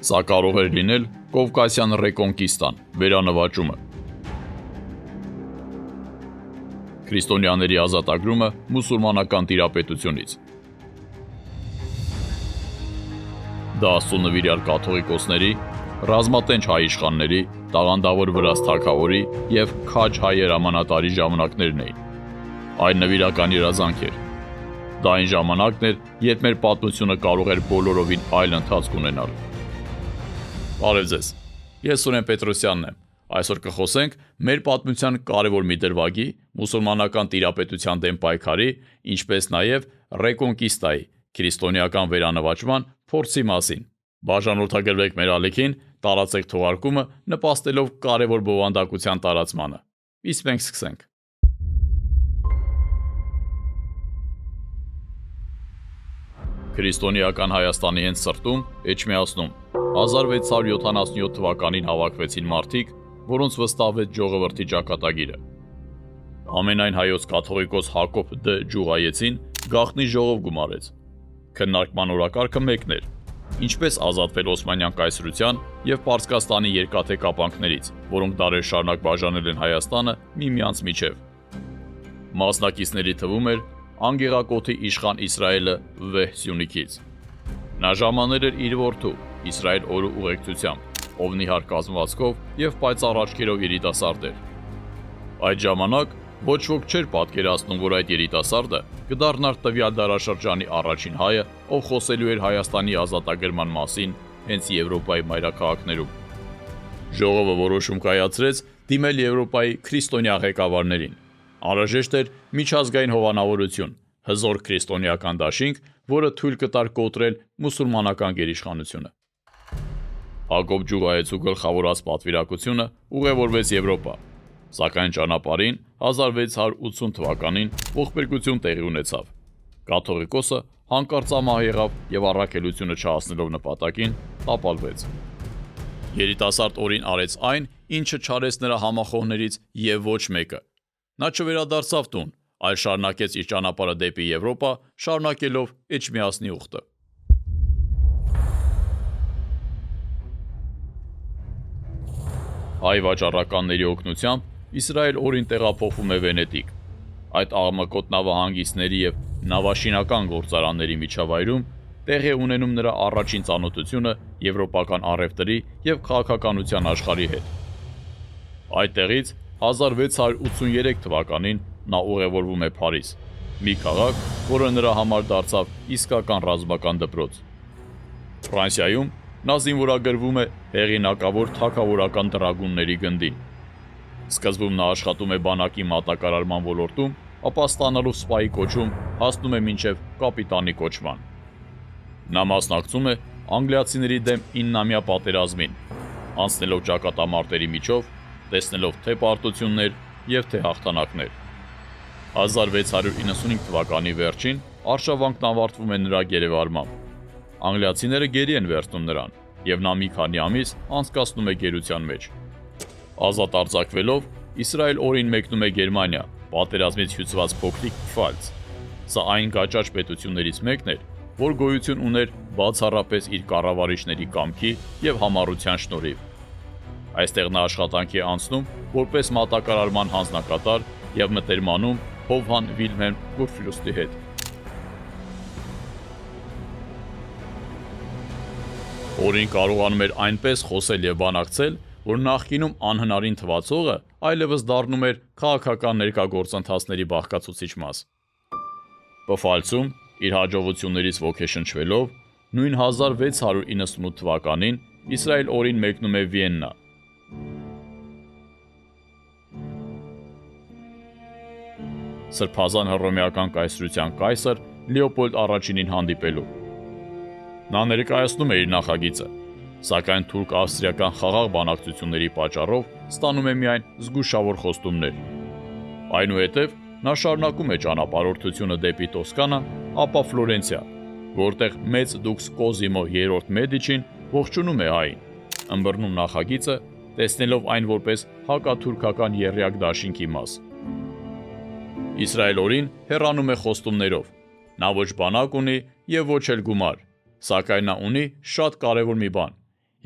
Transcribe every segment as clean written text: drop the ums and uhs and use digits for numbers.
Սա կարող էր լինել Կովկասյան ռեկոնկիստան, վերանվաճումը։ Քրիստոնյաների ազատագրումը մուսուլմանական տիրապետությունից։ Դա Աստծո նվիրյալ կաթողիկոսների, ռազմատենչ հայ իշխանների, տաղանդավոր վրաց թագավորի և քաջ հայ հրամանատարի ժամանակներն էին։ Այն նվիրական երազանք էր։ Դա այն ժամանակն էր, երբ մեր պատմությունը կարող էր բոլորովին այլ ընթացք ունենալ։ Բարև ձեզ, ես Սուրեն Պետրոսյանն եմ։ Այսօր կխոսենք մեր պատմության կարևոր մի դրվագի, մուսուլմանական տիրապետության դեմ պայքարի, ինչպես նաև ռեկոնկիստայի, քրիստոնեական վերանվաճման փորձի մասին։ Բաժանորդագրվեք մեր ալիքին, տարածեք թողարկումը, նպաստելով կարևոր բովանդակության տարածմանը։ Իսկ մենք սկսենք։ Քրիստոնեական Հայաստանի հենց սրտում, Էջմիածնում 1677 թվականին հավաքվեցին մարդիկ, որոնց վստահվեց ժողովրդի ճակատագիրը։ Ամենայն հայոց կաթողիկոս Հակոբ Դ. Ջուղայեցին գաղտնի ժողով գումարեց։ Քննարկման օրակարգը մեկն էր. ինչպես ազատվել Օսմանյան կայսրության և Պարսկաստանի երկաթե կապանքներից, որոնք դարեր շարունակ բաժանել են Հայաստանը միմյանց միջև։ Մասնակիցների թվում էր անգեղակոթի իշխան Իսրայելը վեհ Սյունիքից։ Նա ժամանել էր իր որդու Իսրայել օրու ուղեկցությամբ, ով նիհար կազմվածքով և պայծառ աչքերով երիտասարդ էր։ Այդ ժամանակ ոչ ոք չէր պատկերացնում, որ այդ երիտասարդը կդառնար տվյալ դարաշրջանի առաջին հայը, ով խոսելու էր Հայաստանի ազատագրման մասին հենց Եվրոպայի մայրաքաղաքներում։ Ժողովը որոշում կայացրեց դիմել Եվրոպայի քրիստոնյա ղեկավարներին։ Անհրաժեշտ էր միջազգային հովանավորություն, հզոր քրիստոնեական դաշինք, որը թույլ կտար կոտրել մուսուլմանական գերիշխանությունը։ Հակոբ Ջուղայեցու գլխավորած պատվիրակությունը ուղևորվեց Եվրոպա, սակայն ճանապարհին 1680 թվականին ողբերգություն տեղի ունեցավ։ Կաթողիկոսը հանկարծ ամահ եղավ և առաքելությունը չհասնելով նպատակին, տապալվեց։ Երիտասարդ օրին արեց այն, ինչը չարեց նրա համախոհներից և ոչ մեկը։ Նա չվերադարձավ տուն, այլ շարունակեց իր ճանապարհը դեպի Եվրոպա, շարունակելով Էջմիածնի ուխտը։ Հայ վաճառականների օգնությամբ Իսրայել օրին տեղափոխվում է Վենետիկ։ Այդ աղմկոտ նավահանգիստների և նավաշինական գործարանների միջավայրում տեղի է ունենում նրա առաջին ծանոթությունը եվրոպական առևտրի և քաղաքականության աշխարհի հետ։ Այդտեղից 1683 թվականին նա ուղևորվում է Փարիզ, մի քաղաք, որը նրա համար դարձավ իսկական ռազմական դպրոց։ Ֆրանսիայում նա զինվորագրվում է հեղինակավոր թագավորական դրագունների գնդին։ Սկզբում նա աշխատում է բանակի մատակարարման ոլորտում, ապա ստանալով սպայի կոչում հասնում է մինչև կապիտանի կոչման։ Նա մասնակցում է անգլիացիների դեմ 9-ամյա պատերազմին, անցնելով ճակատամարտերի միջով, տեսնելով թե պարտություններ և թե հաղթանակներ։ 1695 թվականի վերջին արշավանքն ավարտվում է նրա գերեվարմամբ։ Անգլիացիները գերի են վերցնում նրան, և նա մի քանի ամիս անցկացնում է գերության մեջ։ Ազատ արձակվելով Իսրայել օրին մեկնում է Գերմանիա, պատերազմից հյուծված փոքրիկ Պֆալց։ Սա այն գաճաճ պետություններից մեկն էր, որ գոյություն ուներ բացառապես իր կառավարիչների կամքի և համառության շնորհիվ։ Այստեղ նա աշխատանքի է անցնում որպես մատակարարման հանձնակատար և մտերմանում Հովհան Վիլհելմ Կուրֆյուրստի հետ։ Օրին կարողանում էր այնպես խոսել և բանակցել, որ նախկինում անհնարին թվացողը այլևս դառնում էր քաղաքական ներկա գործընթացների բաղկացուցիչ մաս։ Պֆալցում իր հաջողություններից ոգեշնչվելով, նույն 1698 թվականին Իսրայել օրին մեկնում է Վիեննա։ Սրբազան հռոմեական կայսրության կայսր Լեոպոլդ առաջինին հանդիպելու։ Նա ներկայացնում է իր նախագիծը, սակայն թուրք-ավստրիական խաղաղ բանակցությունների պատճառով ստանում է միայն զգուշավոր խոստումներ։ Այնուհետև նա շարունակում է ճանապարհորդությունը դեպի Տոսկանա, ապա Ֆլորենցիա, որտեղ մեծ դուքս Կոզիմո III Մեդիչին ողջունում է հային, ըմբռնում նախագիծը, տեսնելով այն որպես հակաթուրքական եռյակ դաշինքի մաս։ Իսրայել օրին հեռանում է խոստումներով։ Նա ոչ բանակ ունի և ոչ էլ գումար, սակայն նա ունի շատ կարևոր մի բան՝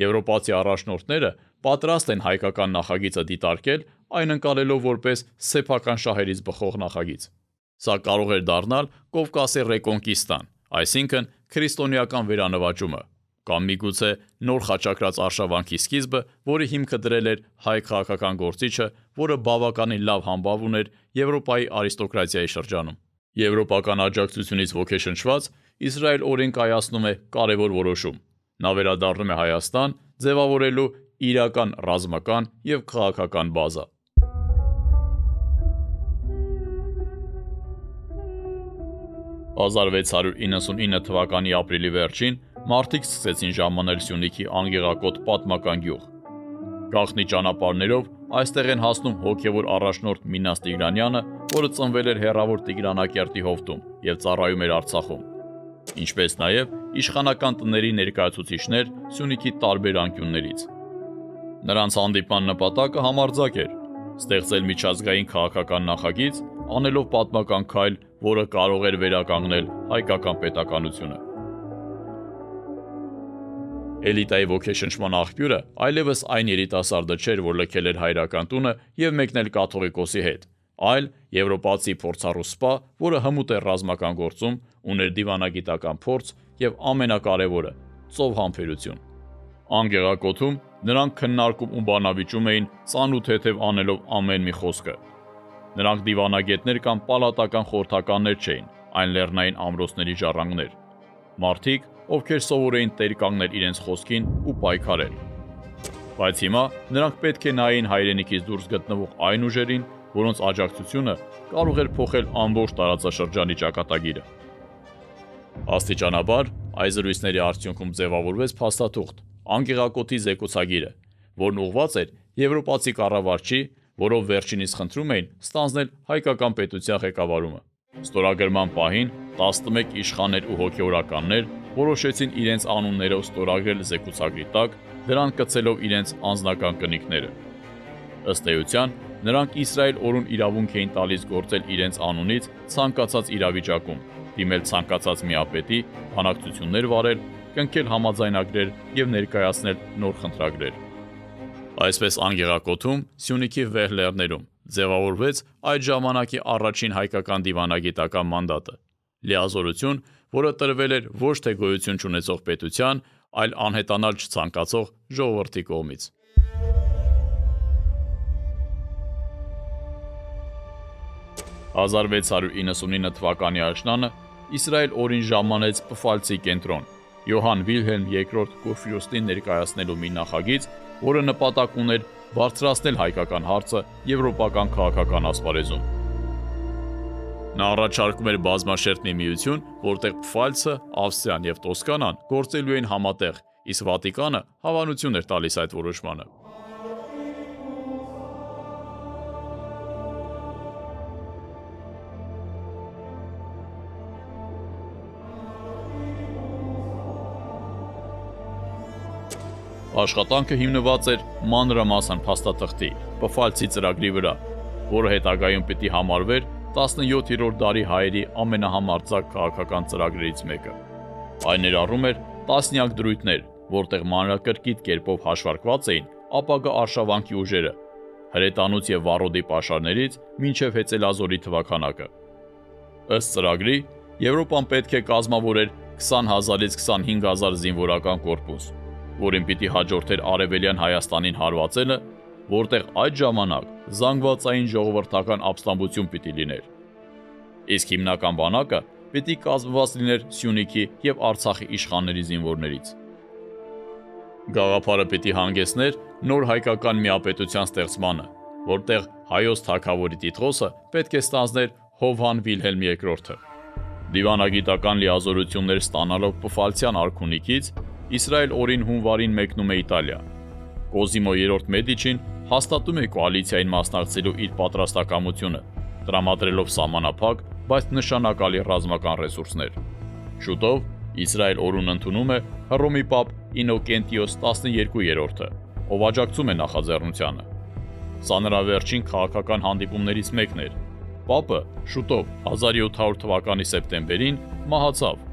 Եվրոպացի առաջնորդները պատրաստ են հայկական նախագիծը դիտարկել, այն ընկալելով որպես սեփական շահերից բխող նախագիծ։ Սա կարող էր դառնալ Կովկասի ռեկոնկիստան, այսինքն քրիստոնեական վերանվաճումը, կամ միգուցե նոր խաչակրած արշավանքի սկիզբը, որի հիմքը դրել էր հայ քաղաքական գործիչը, որը բավականին լավ համբավ ուներ Եվրոպայի արիստոկրատիայի շրջանում։ Եվրոպական աջակցությունից ոգեշնչված Իսրայել օրեն կայացնում է կարևոր որոշում։ Նա վերադառնում է Հայաստան, ձևավորելու իրական ռազմական և քաղաքական բազա։ 1699 թվականի ապրիլի վերջին մարդիկ սկսեցին ժամանել Սյունիքի անգեղակոտ պատմական գյուղ։ Գաղտնի ճանապարհներով այստեղ են հասնում հոգևոր առաջնորդ Մինաս Տիգրանյանը, որը ծնվել էր հեռավոր Տիգրանակերտի հովտում և ծառայում էր Արցախում, ինչպես նաև իշխանական տների ներկայացուցիչներ Սյունիքի տարբեր անկյուններից։ Նրանց հանդիպման նպատակը համարձակ էր՝ ստեղծել միջազգային քաղաքական նախագիծ, անելով պատմական քայլ, որը կարող էր վերականգնել հայկական պետականությունը։ Էլիտայի ոգեշնչման աղբյուրը այլևս այն երիտասարդը չէր, որ լքել էր հայրական տունը և մեկնել կաթողիկոսի հետ, այլ եվրոպացի փորձառու սպա, որը հմուտ էր ռազմական գործում, ուներ դիվանագիտական փորձ և ամենակարևորը՝ ծով համբերություն։ Անգեղակոթում նրանք քննարկում ու բանավիճում էին ծանու-թեթև անելով ամեն մի խոսքը։ Նրանք դիվանագետներ կամ պալատական խորհրդականներ չէին, այլ լեռնային ամրոցների ժառանգներ։ Մարդիկ, ովքեր սովոր էին տեր կանգնել իրենց խոսքին ու պայքարել։ Բայց հիմա նրանք պետք է նայեին հայրենիքից դուրս գտնվող այն ուժերին, որոնց աջակցությունը կարող էր փոխել ամբողջ տարածաշրջանի ճակատագիրը։ Աստիճանաբար այս զրույցների արդյունքում ձևավորվեց փաստաթուղթ՝ անգեղակոթի զեկուցագիրը, որն ուղղված էր եվրոպացի կառավարչի, որով վերջինիս խնդրում էին ստանձնել հայկական պետության ղեկավարումը։ Ստորագրման պահին 11 իշխաններ ու հոգևորականներ որոշեցին իրենց անուններով ստորագրել զեկուցագրի տակ, դրան կցելով իրենց անձնական կնիքները։ Ըստ էության, նրանք Իսրայել օրուն իրավունք էին տալիս գործել իրենց անունից ցանկացած իրավիճակում, դիմել ցանկացած միապետի, բանակցություններ վարել, կնքել համաձայնագրեր և ներկայացնել նոր խնդրագրեր։ Այսպես անգեղակոթում, Սյունիքի վեհ լեռներում ձևավորվեց այդ ժամանակի առաջին հայկական դիվանագիտական մանդատը, լիազորություն, որը տրվել էր ոչ թե գոյություն չունեցող պետության, այլ անհետանալ չցանկացող ժողովրդի կողմից։ «1699 թվականի աշնանը Իսրայել օրին ժամանեց պֆալցի կենտրոն, Յոհան Վիլհելմ II Կուրֆյուրստին ներկայացնելու մի նախագիծ, որը նպատակ ուներ բարձրացնել հայկական հարցը եվրոպական քաղաքական ասպարեզում։ Նա առաջարկում էր բազմաշերտ մի միություն, որտեղ Պֆալցը, Ավստրիան և Տոսկանան գործելու էին համատեղ, իսկ Վատիկանը հավանություն էր տալիս այդ որոշմանը։ Աշխատանքը հիմնված էր մանրամասն փաստաթղթի՝ Պֆալցի ծրագրի վրա, որը հետագայում պիտի համարվեր 17-րդ դարի հայերի ամենահամարձակ քաղաքական ծրագրերից մեկը։ Այն ներառում էր տասնյակ դրույթներ, որտեղ մանրակրկիտ կերպով հաշվարկված էին ապագա արշավանքի ուժերը՝ հրետանուց և վառոդի պաշարներից մինչև հեծելազորի թվաքանակը։ Ըստ ծրագրի, Եվրոպան պետք է կազմավորեր 20,000-ից 25,000 զինվորական կորպուս, որին պիտի հաջորդեր Արևելյան Հայաստանին հարվածելը, որտեղ այդ ժամանակ զանգվածային ժողովրդական ապստամբություն պիտի լիներ։ Իսկ հիմնական բանակը պիտի կազմված լիներ Սյունիքի և Արցախի իշխանների զինվորներից։ Գաղափարը պիտի հանգեցներ նոր հայկական միապետության ստեղծմանը, որտեղ հայոց թագավորի տիտղոսը պետք է ստանձներ Հովհան Վիլհելմ II։ Դիվանագիտական լիազորություններ ստանալով Պֆալցյան արքունիքից, Իսրայել օրին հունվարին մեկնում է Իտալիա։ Կոզիմո III Մեդիչին հաստատում է կոալիցիային մասնակցելու իր պատրաստակամությունը, տրամադրելով սահմանափակ, բայց նշանակալի ռազմական ռեսուրսներ։ Շուտով Իսրայել օրուն ընդունում է Հռոմի պապ Ինոկենտիոս 12-րդը, ով աջակցում է նախաձեռնությանը։ Սա նրա վերջին քաղաքական հանդիպումներից մեկն էր։ Պապը շուտով 1700 թվականի սեպտեմբերին մահացավ,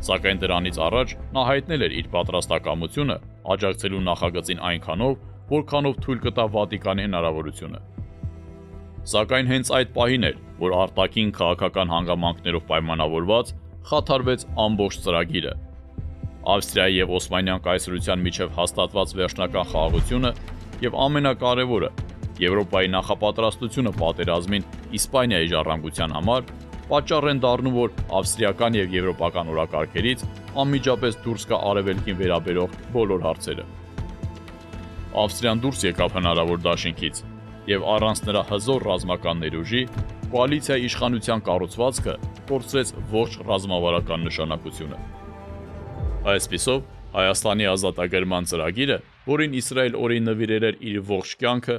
սակայն դրանից առաջ նա հայտնել էր իր պատրաստակամությունը աջակցելու նախագծին այնքանով, որքանով թույլ կտա Վատիկանի հնարավորությունը։ Սակայն հենց այդ պահին էր, որ արտաքին քաղաքական հանգամանքներով պայմանավորված խաթարվեց ամբողջ ծրագիրը։ Ավստրիայի եւ Օսմանյան կայսրության միջև հաստատված վերջնական խաղաղությունը եւ ամենակարևորը Եվրոպայի նախապատրաստությունը պատերազմին Իսպանիայի ժառանգության համար պատճառ են դառնում, որ ավստրիական եւ եվրոպական օրակարգերից անմիջապես դուրս գա արևելքին վերաբերող բոլոր հարցերը։ Ավստրիան դուրս եկավ հնարավոր դաշինքից եւ առանց նրա հզոր ռազմական ներուժի կոալիցիայի իշխանության կառուցվածքը կորցրեց ողջ ռազմավարական նշանակությունը։ Այսպիսով, Հայաստանի ազատագրման ծրագիրը, որին Իսրայել օրին նվիրել էր իր ողջ կյանքը,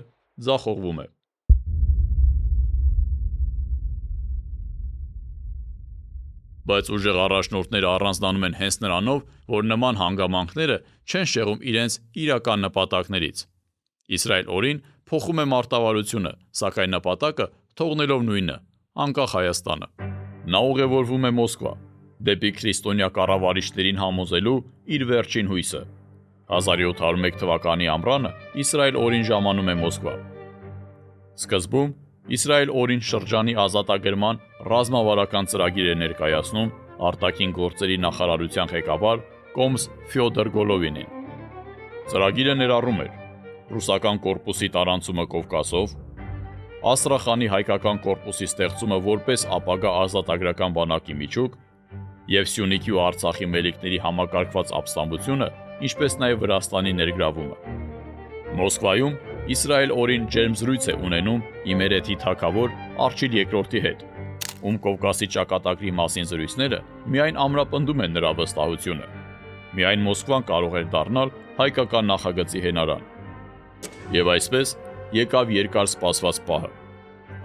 ձախողվում է։ Բայց ուժեղ առաջնորդները առանձնանում են հենց նրանով, որ նման հանգամանքները չեն շեղում իրենց իրական նպատակներից։ Իսրայել օրին փոխում է մարտավարությունը, սակայն նպատակը թողնելով նույնը՝ անկախ Հայաստանը։ Նա ուղևորվում է Մոսկվա, դեպի քրիստոնյա կառավարիչներին համոզելու իր վերջին հույսը։ 1701 թվականի ամռանը Իսրայել օրին ժամանում է Մոսկվա։ Սկզբում Իսրայել օրին շրջանի ազատագրման ռազմավարական ծրագիր է ներկայացնում արտաքին գործերի նախարարության ղեկավար Կոմս Ֆյոդոր Գոլովինին։ Ծրագիրը ներառում էր ռուսական կորպուսի տարանցումը Կովկասով, Աստրախանի հայկական կորպուսի ստեղծումը որպես ապագա ազատագրական բանակի միջուկ եւ Սյունիքի ու Արցախի մելիքների համակարգված ապստամբությունը, ինչպես նաեւ Վրաստանի ներգրավումը։ Մոսկվայում Իսրայել օրին ջերմզրույց է ունենում Իմերեթի թագավոր Արչիլ II հետ, ում Կովկասի ճակատագրի մասին զրույցները միայն ամրապնդում են նրա վստահությունը։ Միայն Մոսկվան կարող էր դառնալ հայկական նախագծի հենարան։ Եվ այսպես եկավ երկար սպասված պահը։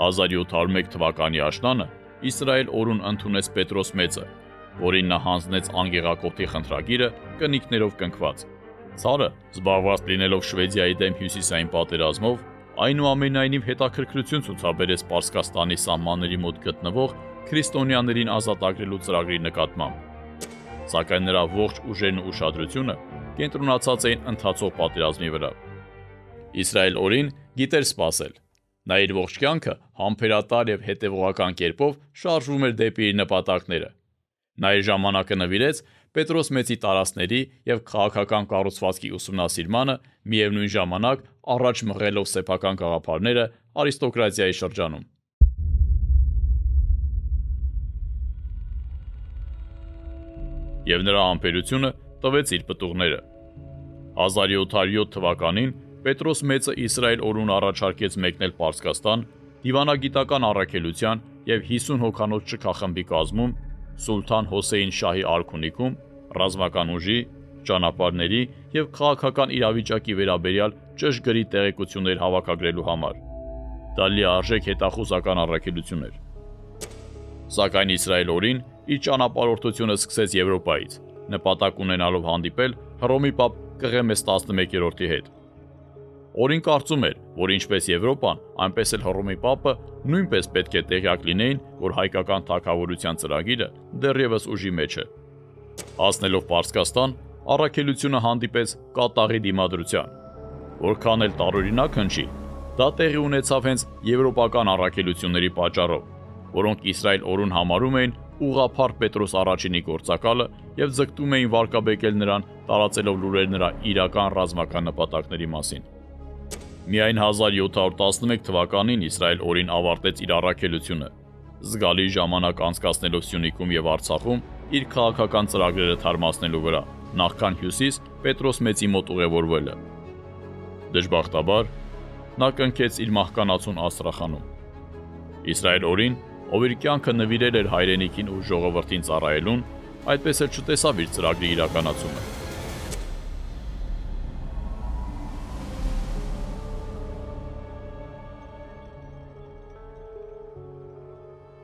1701 թվականի աշնանը Իսրայել օրուն ընդունեց Պետրոս Մեծը, որին նա հանձնեց անգեղակոթի խնդրագիրը կնիկներով կնքված։ Ցարը, զբաղված լինելով Շվեդիայի դեմ հյուսիսային պատերազմով, այնուամենայնիվ հետաքրքրություն ցուցաբերեց Պարսկաստանի սահմանների մոտ գտնվող քրիստոնյաներին ազատագրելու ծրագրի նկատմամբ։ Սակայն նրա ողջ ուժերն ու ուշադրությունը կենտրոնացած էին ընթացող պատերազմի վրա։ Իսրայել օրին գիտեր սպասել։ Նա իր ողջ կյանքը համբերատար եւ հետեւողական կերպով շարժվում էր դեպի իր նպատակները։ Նա իր ժամանակը նվիրեց Պետրոս Մեծի տարածքների եւ քաղաքական կառուցվածքի ուսումնասիրմանը, միևնույն ժամանակ առաջ մղելով սեփական գաղափարները արիստոկրատիայի շրջանում։ Եվ նրա համբերությունը տվեց իր պտուղները։ 1707 թվականին Պետրոս Մեծը Իսրայել օրուն առաջարկեց մեկնել Պարսկաստան դիվանագիտական առաքելության եւ 50 հոգանոց շքախմբի կազմում Սուլթան Հոսեյն Շահի արքունիքում ռազմական ուժի, ճանապարհների եւ քաղաքական իրավիճակի վերաբերյալ ճշգրիտ տեղեկություններ հավաքագրելու համար։ Դա լիարժեք հետախուզական առաքելություն էր։ Սակայն Իսրայել օրին իր ճանապարհորդությունը սկսեց Եվրոպայից, նպատակ ունենալով հանդիպել Հռոմի պապ Կղեմես 11-րդի հետ։ Օրին կարծում էր, որ ինչպես Եվրոպան, այնպես էլ Հռոմի պապը նույնպես պետք է տեղյակ լինեին, որ հայկական թագավորության ծրագիրը դեռևս ուժի մեջ է։ Հասնելով Պարսկաստան, առաքելությունը հանդիպեց կատաղի դիմադրության։ Որքան էլ տարօրինակ հնչի, դա տեղի ունեցավ հենց եվրոպական առաքելությունների պատճառով, որոնք Իսրայել օրուն համարում էին ուղղափառ Պետրոս առաջինի գործակալը եւ ձգտում էին վարկաբեկել նրան, տարածելով լուրեր նրա իրական ռազմական նպատակների մասին։ Միայն 1711 թվականին Իսրայել օրին ավարտեց իր առաքելությունը, զգալի ժամանակ անցկացնելով Սյունիքում եւ Արցախում իր քաղաքական ծրագրերը թարմացնելու վրա, նախքան Հյուսիս Պետրոս Մեծի մոտ ուղևորվելը։ Դժբախտաբար նա կնքեց իր մահկանացուն Աստրախանում։ Իսրայել օրին, ով իր կյանքը նվիրել էր հայրենիքին ու ժողովրդին ծառայելուն, այդպես էլ չտեսավ իր ծրագրի իրականացումը։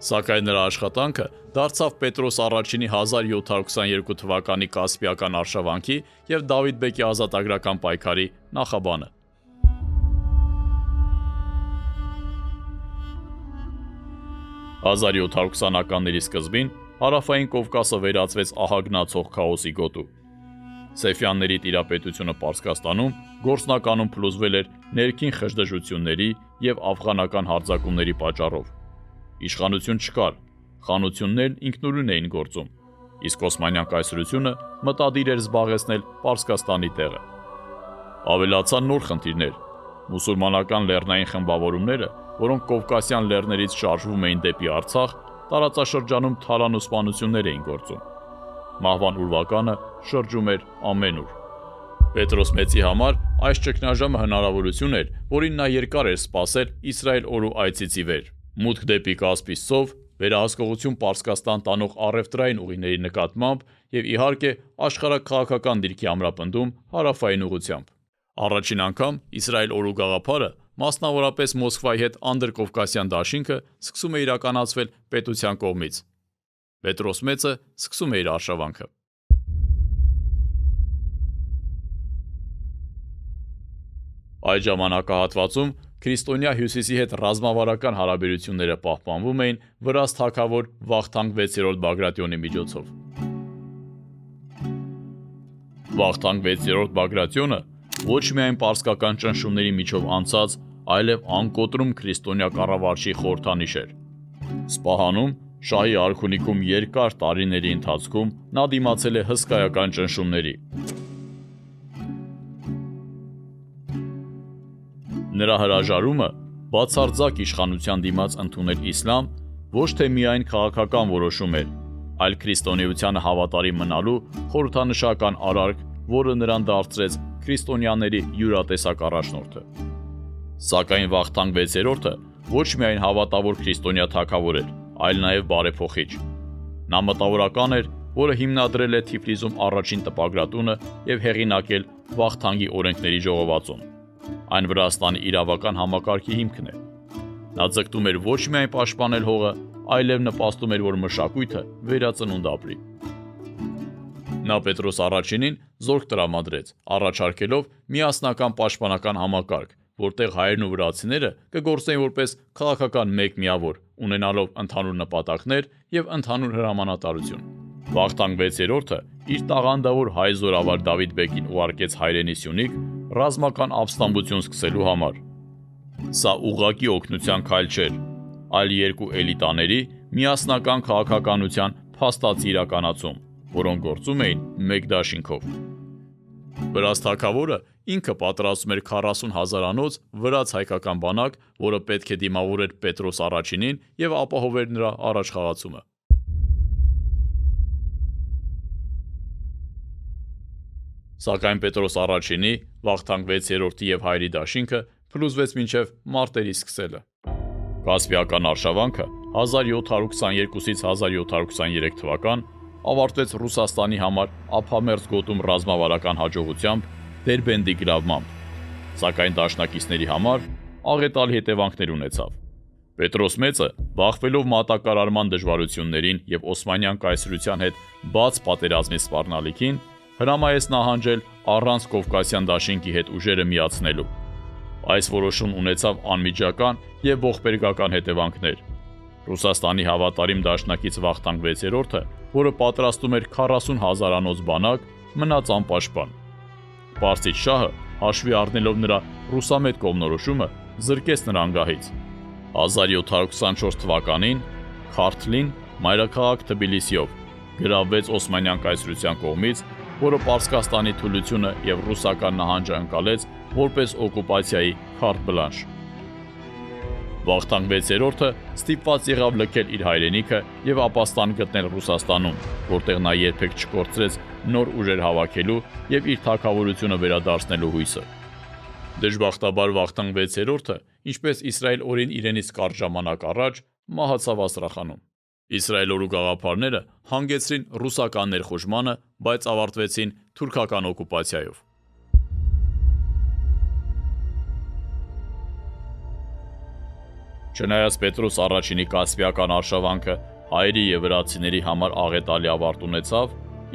Սակայն նրա աշխատանքը դարձավ Պետրոս առաջինի 1722 թվականի Կասպիական արշավանքի եւ Դավիթ բեկի ազատագրական պայքարի նախաբանը։ 1720-ականների սկզբին հարավային Կովկասը վերածվեց ահագնացող քաոսի գոտու։ Սեֆյանների տիրապետությունը Պարսկաստանում գործնականում փլուզվել էր ներքին խժդժությունների և աֆղանական հարձակումների պատճառով։ Իշխանություն չկար, խանություններն ինքնուրույն էին գործում, իսկ Օսմանյան կայսրությունը մտադիր էր զբաղեցնել Պարսկաստանի տեղը։ Ավելացան նոր խնդիրներ։ Մուսուլմանական լեռնային խմբավորումները, որոնք Կովկասյան լեռներից շարժվում էին դեպի Արցախ, տարածաշրջանում թալան ու սպանություններ էին գործում։ Մահվան ուրվականը շրջում էր ամենուր։ Պետրոս Մեծի համար այս ճգնաժամը հնարավորություն էր, որին նա երկար էր սպասել Իսրայել օրու այցից ի վեր։ Մուտք դեպի Կասպից ծով, վերահսկողություն Պարսկաստան տանող առևտրային ուղիների նկատմամբ և իհարկե աշխարհաքաղաքական դիրքի ամրապնդում հարավային ուղղությամբ։ Առաջին անգամ Իսրայել օրու գաղափարը, մասնավորապես Մոսկվայի հետ անդրկովկասյան դաշինքը, սկսում է իրականացվել պետության կողմից։ Պետրոս Մեծը սկսում է իր արշավանքը։ Այդ ժամանակահատվածում քրիստոնյա Հյուսիսի հետ ռազմավարական հարաբերությունները պահպանվում էին Վրաց թագավոր Վախթանգ 6-րդ Բագրատիոնի միջոցով։ Վախթանգ 6-րդ Բագրատիոնը ոչ միայն պարսկական ճնշումների միջով անցած, այլև անկոտրում քրիստոնյա կառավարչի խորհրդանիշ էր։ Սպահանում, շահի արքունիքում երկար տարիների ընթացքում նա դիմացել է հսկայական ճնշումների։ Նրա հրաժարումը բացարձակ իշխանության դիմաց ընդունել իսլամ ոչ թե միայն քաղաքական որոշում էր, այլ քրիստոնեությանը հավատարիմ մնալու խորհրդանշական արարք, որը նրան դարձրեց քրիստոնյաների յուրատեսակ առաջնորդը։ Սակայն Վախթանգ 6-րդը ոչ միայն հավատավոր քրիստոնյա թագավոր էր, այլ նաև բարեփոխիչ։ Նա մտավորական էր, որը հիմնադրել է Թիֆլիսում առաջին տպագրատունը և հեղինակել Վախթանգի օրենքների ժողովածուն։ Այն Վրաստանի իրավական համակարգի հիմքն է։ Նա ձգտում էր ոչ միայն պաշտպանել հողը, այլև նպաստում էր, որ մշակույթը վերածնունդ ապրի։ Նա Պետրոս առաջինին զորք տրամադրեց, առաջարկելով միասնական պաշտպանական համակարգ, որտեղ հայերն ու վրացիները կգործեին որպես քաղաքական մեկ միավոր, ունենալով ընդհանուր նպատակներ և ընդհանուր հրամանատարություն։ Վախթանգ 6-րդը իր տաղանդավոր հայ զորավար Դավիթ բեկին ուղարկեց հայրենի Սյունիք ռազմական ապստամբություն սկսելու համար։ Սա ուղղակի օգնության քայլ չէր, այլ երկու էլիտաների միասնական քաղաքականության փաստացի իրականացում, որոնք գործում էին մեկ դաշինքով։ Վրաց թագավորը ինքը պատրաստում էր 40,000-անոց վրաց հայկական բանակ, որը պետք է դիմավորեր Պետրոս առաջինին և ապահովեր նրա առաջխաղացումը։ Սակայն Պետրոս առաջինի, Վախթանգ 6-րդի և հայրի դաշինքը փլուզվեց մինչև մարտերի սկսելը։ Կասպիական արշավանքը 1722-ից 1723 թվական ավարտվեց Ռուսաստանի համար ափամերձ գոտում ռազմավարական հաջողությամբ Դերբենդի գրավմամբ, սակայն դաշնակիցների համար աղետալի հետևանքներ ունեցավ։ Պետրոս Մեծը, բախվելով մատակարարման դժվարություններին և Օսմանյան կայսրության հետ բաց պատերազմի սպառնալիքին, հրամայեց նահանջել առանց Կովկասյան դաշինքի հետ ուժերը միացնելու։ Այս որոշումն ունեցավ անմիջական և ողբերգական հետևանքներ։ Ռուսաստանի հավատարիմ դաշնակից Վախթանգ 6-րդը, որը պատրաստում էր 40,000-անոց բանակ, մնաց անպաշտպան։ Պարսից շահը, հաշվի առնելով նրա ռուսամետ կողմնորոշումը, զրկեց նրան անգահից։ 1724 թվականին Քարթլին, մայրաքաղաք Թբիլիսիով, գրավվեց Օսմանյան կայսրության կողմից, որը Պարսկաստանի թուլությունը և ռուսական նահանջը ընկալեց որպես օկուպացիայի քարտ բլանշ։ Վախթանգ 6-րդը ստիպված եղավ լքել իր հայրենիքը և ապաստան գտնել Ռուսաստանում, որտեղ նա երբեք չկորցրեց նոր ուժեր հավաքելու և իր թագավորությունը վերադարձնելու հույսը։ Դժբախտաբար Վախթանգ 6-րդը, ինչպես Իսրայել օրին իրենից կարճ ժամանակ առաջ, մահացավ Աստրախանում։ Իսրայել օրու գաղափարները հանգեցրին ռուսական ներխուժմանը, բայց ավարտվեցին թուրքական օկուպացիայով։ Չնայած Պետրոս առաջինի կասպիական արշավանքը հայերի և վրացիների համար աղետալի ավարտ ունեցավ,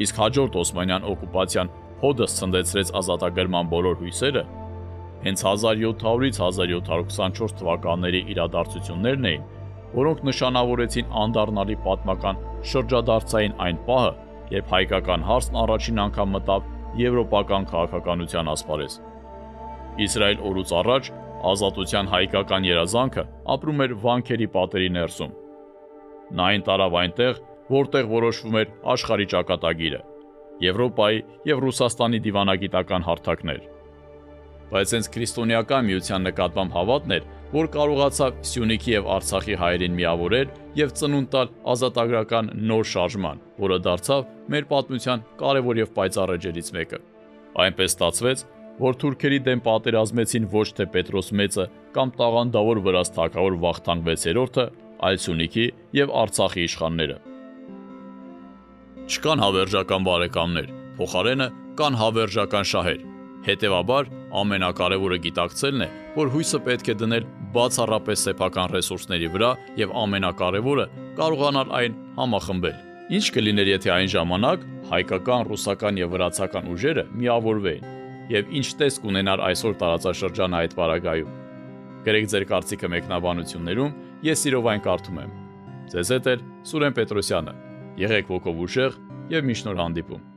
իսկ հաջորդ Օսմանյան օկուպացիան հօդս ցնդեցրեց ազատագրման բոլոր հույսերը, հենց 1700-ից 1724 թվականների իրադարձություններն էին, որոնք նշանավորեցին անդառնալի պատմական շրջադարձային այն պահը, երբ հայկական հարցն առաջին անգամ մտավ եվրոպական քաղաքականության ասպարեզ։ Իսրայել օրուց առաջ ազատության հայկական երազանքը ապրում էր վանքերի պատերի ներսում։ Նա այն տարավ այնտեղ, որտեղ որոշվում էր աշխարհի ճակատագիրը, Եվրոպայի եւ Ռուսաստանի դիվանագիտական հարթակներ։ Բայց հենց քրիստոնեական միության նկատմամբ հավատն էր, որ կարողացավ Սյունիքի եւ Արցախի հայերին միավորել եւ ծնունդ տալ ազատագրական նոր շարժման, որը դարձավ մեր պատմության կարևոր եւ պայծառ էջերից մեկը։ Այնպես ստացվեց, որ թուրքերի դեմ պատերազմեցին ոչ թե Պետրոս Մեծը կամ տաղանդավոր վրաց թագավոր Վախթանգ 6-րդը, այլ Սյունիքի եւ Արցախի իշխանները։ Չկան հավերժական բարեկամներ, փոխարենը կան հավերժական շահեր։ Հետևաբար, ամենակարևորը գիտակցելն է, որ հույսը պետք է դնել բացառապես սեփական ռեսուրսների վրա եւ ամենակարևորը կարողանալ այն համախմբել։ Ինչ կլիներ, եթե այն ժամանակ հայկական, ռուսական եւ վրացական ուժերը միավորվեին եւ ինչ տեսք ունենար այսօր տարածաշրջանը այդ պարագայում։ Գրեք ձեր կարծիքը մեկնաբանություններում, ես իրով այն կարդում եմ։ Ձեզ հետ է Սուրեն Պետրոսյանը։ Եղեք ոգով ուժեղ եւ միշտ նոր հանդիպում։